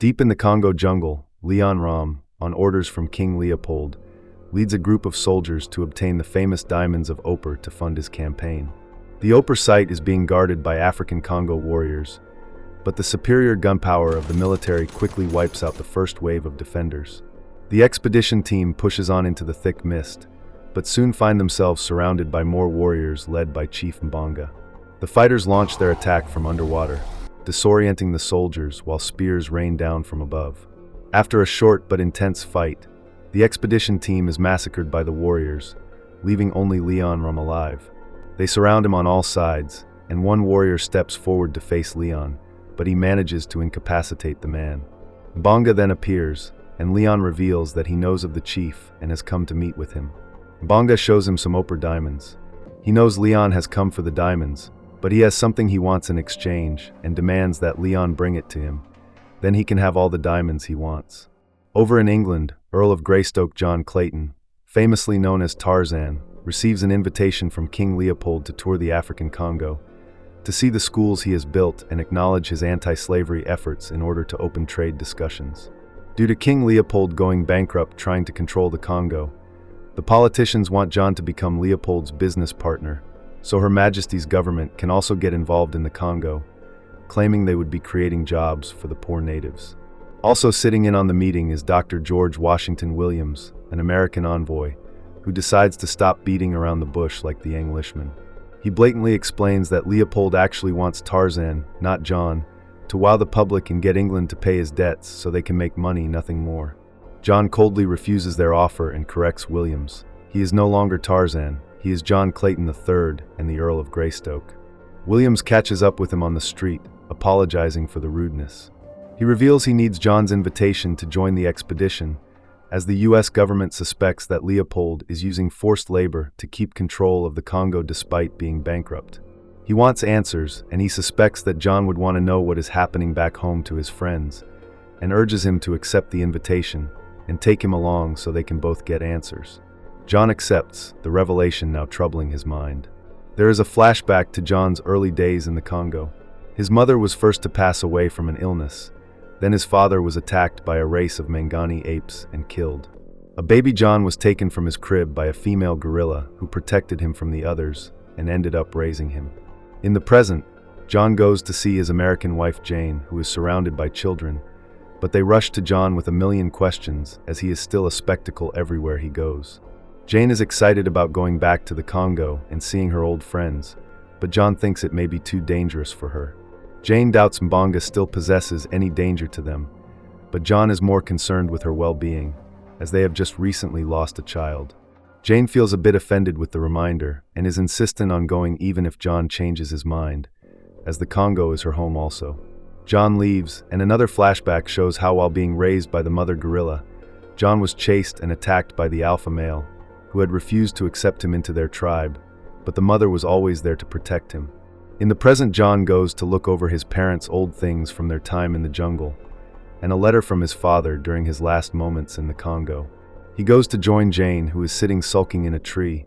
Deep in the Congo jungle, Leon Rom, on orders from King Leopold, leads a group of soldiers to obtain the famous diamonds of Oper to fund his campaign. The Oper site is being guarded by African Congo warriors, but the superior gunpowder of the military quickly wipes out the first wave of defenders. The expedition team pushes on into the thick mist, but soon find themselves surrounded by more warriors led by Chief Mbonga. The fighters launch their attack from underwater, disorienting the soldiers while spears rain down from above. After a short but intense fight, the expedition team is massacred by the warriors, leaving only Leon Rom alive. They surround him on all sides, and one warrior steps forward to face Leon, but he manages to incapacitate the man. Mbonga then appears, and Leon reveals that he knows of the chief and has come to meet with him. Mbonga shows him some Oper diamonds. He knows Leon has come for the diamonds, but he has something he wants in exchange and demands that Leon bring it to him. Then he can have all the diamonds he wants. Over in England, Earl of Greystoke John Clayton, famously known as Tarzan, receives an invitation from King Leopold to tour the African Congo, to see the schools he has built and acknowledge his anti-slavery efforts in order to open trade discussions. Due to King Leopold going bankrupt trying to control the Congo, the politicians want John to become Leopold's business partner, so Her Majesty's government can also get involved in the Congo, claiming they would be creating jobs for the poor natives. Also sitting in on the meeting is Dr. George Washington Williams, an American envoy, who decides to stop beating around the bush like the Englishman. He blatantly explains that Leopold actually wants Tarzan, not John, to wow the public and get England to pay his debts so they can make money, nothing more. John coldly refuses their offer and corrects Williams. He is no longer Tarzan, he is John Clayton III and the Earl of Greystoke. Williams catches up with him on the street, apologizing for the rudeness. He reveals he needs John's invitation to join the expedition, as the US government suspects that Leopold is using forced labor to keep control of the Congo despite being bankrupt. He wants answers, and he suspects that John would want to know what is happening back home to his friends, and urges him to accept the invitation and take him along so they can both get answers. John accepts, the revelation now troubling his mind. There is a flashback to John's early days in the Congo. His mother was first to pass away from an illness. Then his father was attacked by a race of Mangani apes and killed. A baby John was taken from his crib by a female gorilla who protected him from the others and ended up raising him. In the present, John goes to see his American wife Jane, who is surrounded by children, but they rush to John with a million questions as he is still a spectacle everywhere he goes. Jane is excited about going back to the Congo and seeing her old friends, but John thinks it may be too dangerous for her. Jane doubts Mbonga still possesses any danger to them, but John is more concerned with her well-being, as they have just recently lost a child. Jane feels a bit offended with the reminder and is insistent on going even if John changes his mind, as the Congo is her home also. John leaves, and another flashback shows how while being raised by the mother gorilla, John was chased and attacked by the alpha male, who had refused to accept him into their tribe, but the mother was always there to protect him. In the present, John goes to look over his parents' old things from their time in the jungle, and a letter from his father during his last moments in the Congo. He goes to join Jane, who is sitting sulking in a tree,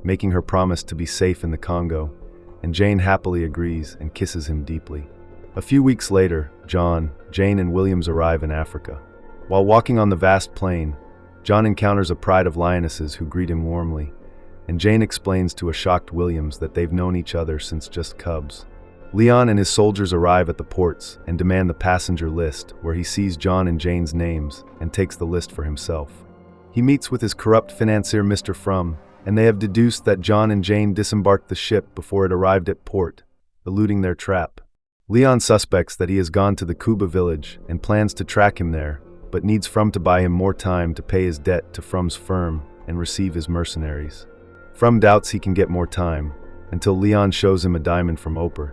making her promise to be safe in the Congo, and Jane happily agrees and kisses him deeply. A few weeks later, John, Jane, and Williams arrive in Africa. While walking on the vast plain, John encounters a pride of lionesses who greet him warmly, and Jane explains to a shocked Williams that they've known each other since just cubs. Leon and his soldiers arrive at the ports and demand the passenger list, where he sees John and Jane's names and takes the list for himself. He meets with his corrupt financier Mr. Frum, and they have deduced that John and Jane disembarked the ship before it arrived at port, eluding their trap. Leon suspects that he has gone to the Kuba village and plans to track him there, but needs Frum to buy him more time to pay his debt to Frum's firm and receive his mercenaries. Frum doubts he can get more time, until Leon shows him a diamond from Oper.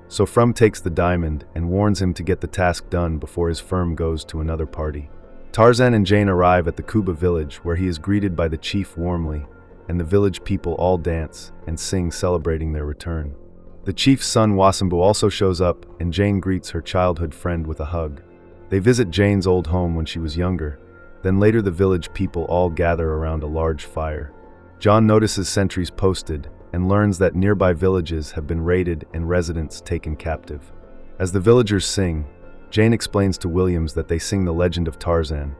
So Frum takes the diamond and warns him to get the task done before his firm goes to another party. Tarzan and Jane arrive at the Kuba village, where he is greeted by the chief warmly, and the village people all dance and sing celebrating their return. The chief's son Wasambu also shows up, and Jane greets her childhood friend with a hug. They visit Jane's old home when she was younger, then later the village people all gather around a large fire. John notices sentries posted and learns that nearby villages have been raided and residents taken captive. As the villagers sing, Jane explains to Williams that they sing the legend of Tarzan,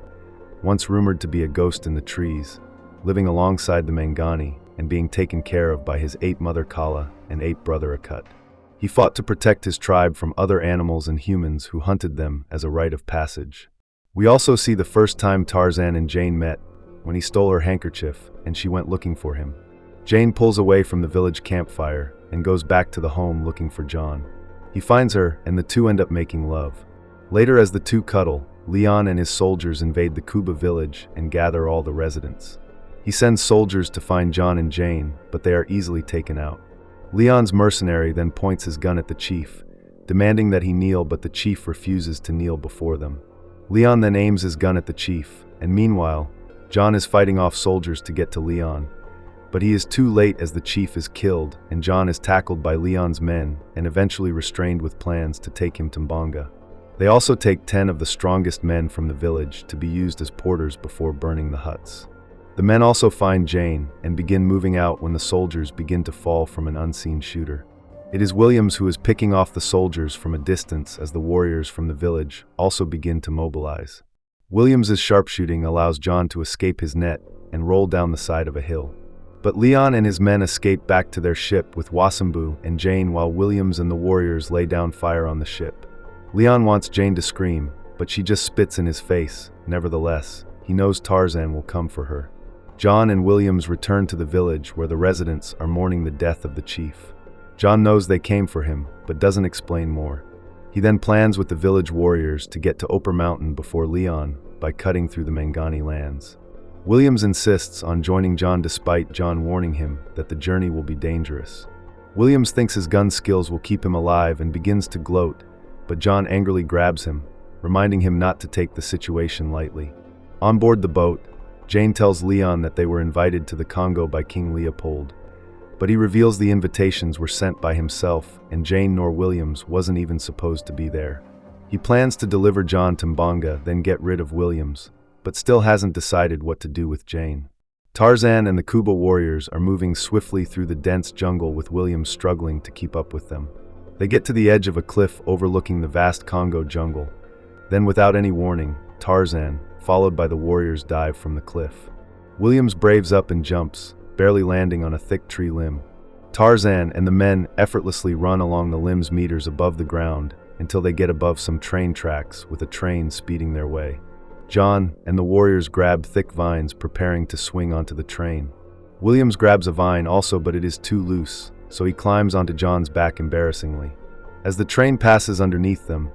once rumored to be a ghost in the trees, living alongside the Mangani and being taken care of by his 8 mother Kala and 8 brother Akut. He fought to protect his tribe from other animals and humans who hunted them as a rite of passage. We also see the first time Tarzan and Jane met, when he stole her handkerchief and she went looking for him. Jane pulls away from the village campfire and goes back to the home looking for John. He finds her and the two end up making love. Later, as the two cuddle, Leon and his soldiers invade the Kuba village and gather all the residents. He sends soldiers to find John and Jane, but they are easily taken out. Leon's mercenary then points his gun at the chief, demanding that he kneel, but the chief refuses to kneel before them. Leon then aims his gun at the chief, and meanwhile, John is fighting off soldiers to get to Leon. But he is too late as the chief is killed and John is tackled by Leon's men and eventually restrained with plans to take him to Mbanga. They also take 10 of the strongest men from the village to be used as porters before burning the huts. The men also find Jane and begin moving out when the soldiers begin to fall from an unseen shooter. It is Williams who is picking off the soldiers from a distance as the warriors from the village also begin to mobilize. Williams's sharpshooting allows John to escape his net and roll down the side of a hill. But Leon and his men escape back to their ship with Wasambu and Jane while Williams and the warriors lay down fire on the ship. Leon wants Jane to scream, but she just spits in his face. Nevertheless, he knows Tarzan will come for her. John and Williams return to the village where the residents are mourning the death of the chief. John knows they came for him, but doesn't explain more. He then plans with the village warriors to get to Oper Mountain before Leon by cutting through the Mangani lands. Williams insists on joining John despite John warning him that the journey will be dangerous. Williams thinks his gun skills will keep him alive and begins to gloat, but John angrily grabs him, reminding him not to take the situation lightly. On board the boat, Jane tells Leon that they were invited to the Congo by King Leopold, but he reveals the invitations were sent by himself and Jane nor Williams wasn't even supposed to be there. He plans to deliver John to Mbanga, then get rid of Williams, but still hasn't decided what to do with Jane. Tarzan and the Kuba warriors are moving swiftly through the dense jungle with Williams struggling to keep up with them. They get to the edge of a cliff overlooking the vast Congo jungle. Then, without any warning, Tarzan, followed by the warriors, dive from the cliff. Williams braves up and jumps, barely landing on a thick tree limb. Tarzan and the men effortlessly run along the limbs meters above the ground until they get above some train tracks with a train speeding their way. John and the warriors grab thick vines preparing to swing onto the train. Williams grabs a vine also, but it is too loose, so he climbs onto John's back embarrassingly. As the train passes underneath them,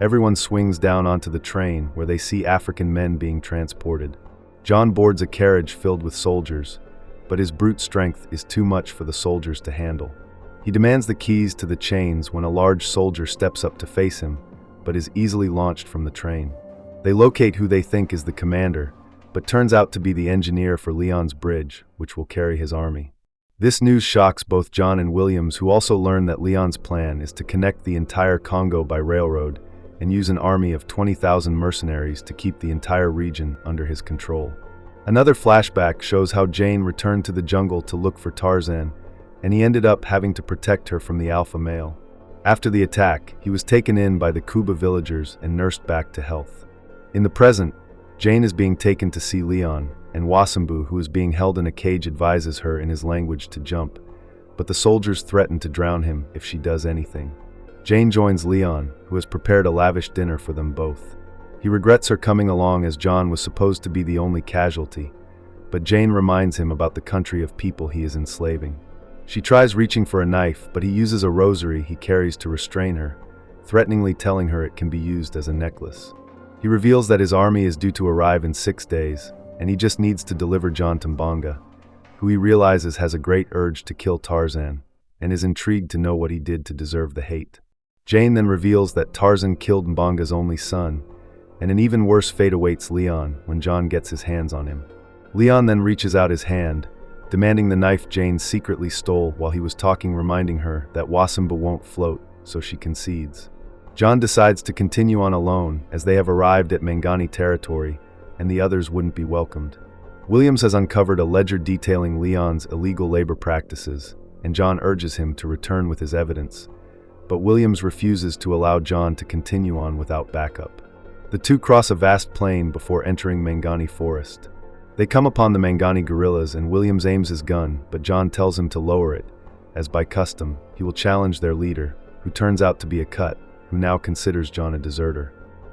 everyone swings down onto the train where they see African men being transported. John boards a carriage filled with soldiers, but his brute strength is too much for the soldiers to handle. He demands the keys to the chains when a large soldier steps up to face him, but is easily launched from the train. They locate who they think is the commander, but turns out to be the engineer for Leon's bridge, which will carry his army. This news shocks both John and Williams, who also learn that Leon's plan is to connect the entire Congo by railroad and use an army of 20,000 mercenaries to keep the entire region under his control. Another flashback shows how Jane returned to the jungle to look for Tarzan, and he ended up having to protect her from the alpha male. After the attack, he was taken in by the Kuba villagers and nursed back to health. In the present, Jane is being taken to see Leon, and Wasambu, who is being held in a cage, advises her in his language to jump, but the soldiers threaten to drown him if she does anything. Jane joins Leon, who has prepared a lavish dinner for them both. He regrets her coming along as John was supposed to be the only casualty, but Jane reminds him about the country of people he is enslaving. She tries reaching for a knife, but he uses a rosary he carries to restrain her, threateningly telling her it can be used as a necklace. He reveals that his army is due to arrive in 6 days, and he just needs to deliver John to Mbanga, who he realizes has a great urge to kill Tarzan, and is intrigued to know what he did to deserve the hate. Jane then reveals that Tarzan killed Mbanga's only son, and an even worse fate awaits Leon when John gets his hands on him. Leon then reaches out his hand, demanding the knife Jane secretly stole while he was talking, reminding her that Wasambu won't float, so she concedes. John decides to continue on alone as they have arrived at Mangani territory, and the others wouldn't be welcomed. Williams has uncovered a ledger detailing Leon's illegal labor practices, and John urges him to return with his evidence, but Williams refuses to allow John to continue on without backup. The two cross a vast plain before entering Mangani forest. They come upon the Mangani guerrillas and Williams aims his gun, but John tells him to lower it, as by custom, he will challenge their leader, who turns out to be Akut, who now considers John a deserter.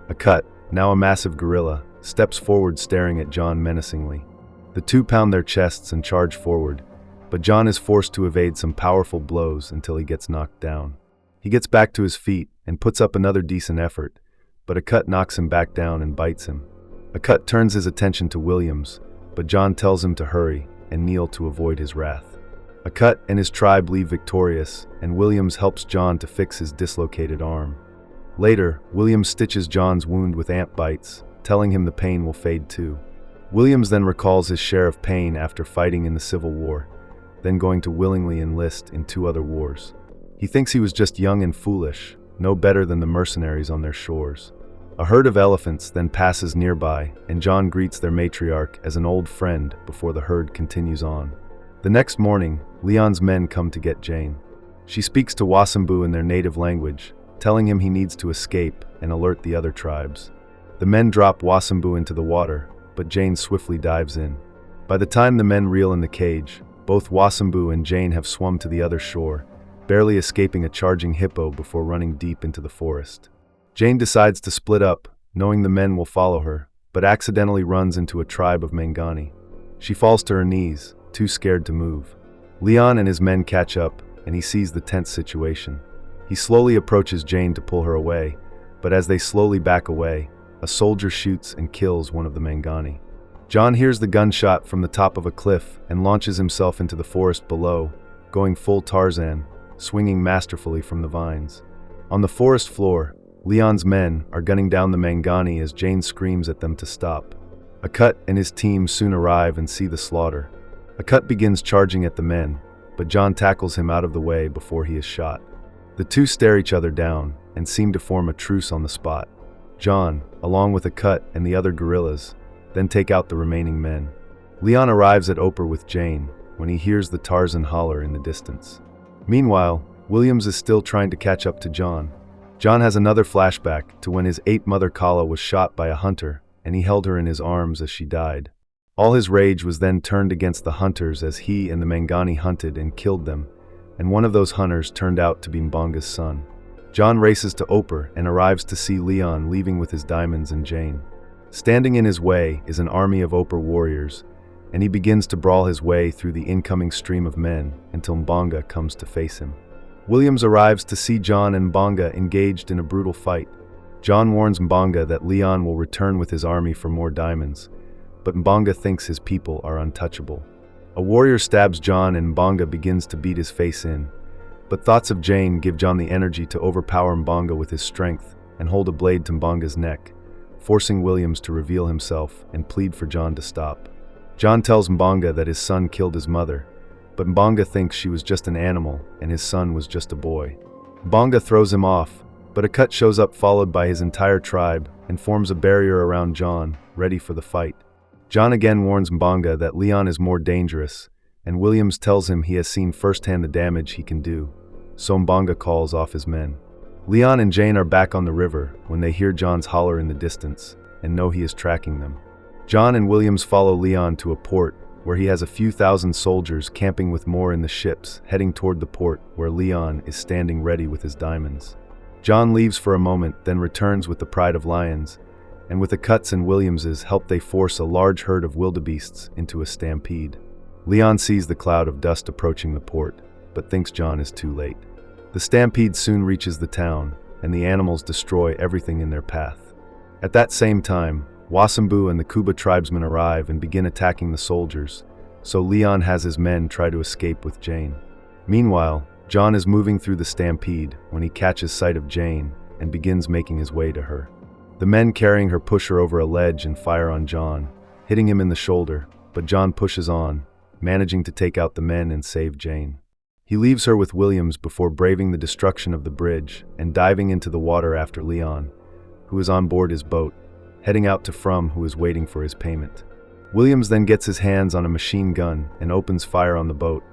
Akut, now a massive gorilla, steps forward staring at John menacingly. The two pound their chests and charge forward, but John is forced to evade some powerful blows until he gets knocked down. He gets back to his feet and puts up another decent effort, but Akut knocks him back down and bites him. Akut turns his attention to Williams, but John tells him to hurry and kneel to avoid his wrath. Akut and his tribe leave victorious, and Williams helps John to fix his dislocated arm. Later, Williams stitches John's wound with ant bites, telling him the pain will fade too. Williams then recalls his share of pain after fighting in the Civil War, then going to willingly enlist in 2 other wars. He thinks he was just young and foolish, no better than the mercenaries on their shores. A herd of elephants then passes nearby, and John greets their matriarch as an old friend before the herd continues on. The next morning, Leon's men come to get Jane. She speaks to Wasambu in their native language, telling him he needs to escape and alert the other tribes. The men drop Wasambu into the water, but Jane swiftly dives in. By the time the men reel in the cage, both Wasambu and Jane have swum to the other shore, barely escaping a charging hippo before running deep into the forest. Jane decides to split up, knowing the men will follow her, but accidentally runs into a tribe of Mangani. She falls to her knees, too scared to move. Leon and his men catch up, and he sees the tense situation. He slowly approaches Jane to pull her away, but as they slowly back away, a soldier shoots and kills one of the Mangani. John hears the gunshot from the top of a cliff and launches himself into the forest below, going full Tarzan, swinging masterfully from the vines. On the forest floor, Leon's men are gunning down the Mangani as Jane screams at them to stop. Akut and his team soon arrive and see the slaughter. Akut begins charging at the men, but John tackles him out of the way before he is shot. The two stare each other down and seem to form a truce on the spot. John, along with Akut and the other guerrillas, then take out the remaining men. Leon arrives at Oper with Jane when he hears the Tarzan holler in the distance. Meanwhile, Williams is still trying to catch up to John. John has another flashback to when his 8th mother Kala was shot by a hunter, and he held her in his arms as she died. All his rage was then turned against the hunters as he and the Mangani hunted and killed them, and one of those hunters turned out to be Mbanga's son. John races to Oper and arrives to see Leon leaving with his diamonds and Jane. Standing in his way is an army of Oper warriors, and he begins to brawl his way through the incoming stream of men until Mbanga comes to face him. Williams arrives to see John and Mbanga engaged in a brutal fight. John warns Mbanga that Leon will return with his army for more diamonds, but Mbanga thinks his people are untouchable. A warrior stabs John and Mbanga begins to beat his face in, but thoughts of Jane give John the energy to overpower Mbanga with his strength and hold a blade to Mbanga's neck, forcing Williams to reveal himself and plead for John to stop. John tells Mbanga that his son killed his mother, but Mbanga thinks she was just an animal and his son was just a boy. Mbanga throws him off, but Akut shows up followed by his entire tribe and forms a barrier around John, ready for the fight. John again warns Mbanga that Leon is more dangerous, and Williams tells him he has seen firsthand the damage he can do, so Mbanga calls off his men. Leon and Jane are back on the river when they hear John's holler in the distance and know he is tracking them. John and Williams follow Leon to a port where he has a few thousand soldiers camping with more in the ships, heading toward the port where Leon is standing ready with his diamonds. John leaves for a moment, then returns with the Pride of Lions, and with Akut's and Williams's help they force a large herd of wildebeests into a stampede. Leon sees the cloud of dust approaching the port, but thinks John is too late. The stampede soon reaches the town, and the animals destroy everything in their path. At that same time, Wasambu and the Kuba tribesmen arrive and begin attacking the soldiers, so Leon has his men try to escape with Jane. Meanwhile, John is moving through the stampede when he catches sight of Jane and begins making his way to her. The men carrying her push her over a ledge and fire on John, hitting him in the shoulder, but John pushes on, managing to take out the men and save Jane. He leaves her with Williams before braving the destruction of the bridge and diving into the water after Leon, who is on board his boat, heading out to From, who is waiting for his payment. Williams then gets his hands on a machine gun and opens fire on the boat,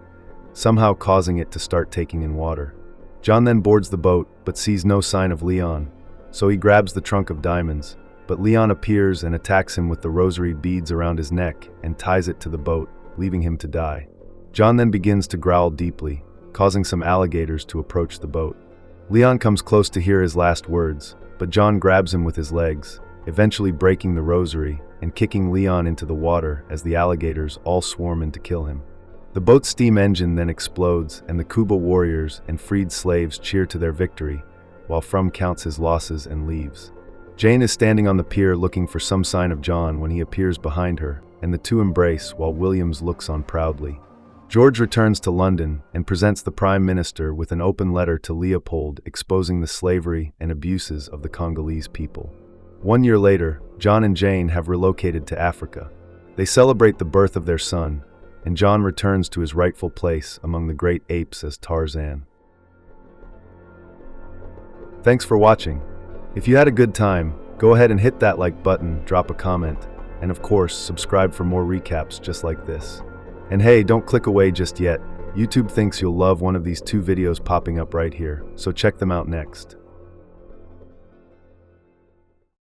somehow causing it to start taking in water. John then boards the boat, but sees no sign of Leon, so he grabs the trunk of diamonds, but Leon appears and attacks him with the rosary beads around his neck and ties it to the boat, leaving him to die. John then begins to growl deeply, causing some alligators to approach the boat. Leon comes close to hear his last words, but John grabs him with his legs, eventually breaking the rosary and kicking Leon into the water as the alligators all swarm in to kill him. The boat's steam engine then explodes, and the Kuba warriors and freed slaves cheer to their victory, while From counts his losses and leaves. Jane is standing on the pier looking for some sign of John when he appears behind her, and the two embrace while Williams looks on proudly. George returns to London and presents the Prime Minister with an open letter to Leopold exposing the slavery and abuses of the Congolese people. 1 year later, John and Jane have relocated to Africa. They celebrate the birth of their son, and John returns to his rightful place among the great apes as Tarzan. Thanks for watching. If you had a good time, go ahead and hit that like button, drop a comment, and of course, subscribe for more recaps just like this. And hey, don't click away just yet. YouTube thinks you'll love one of these 2 videos popping up right here, so check them out next.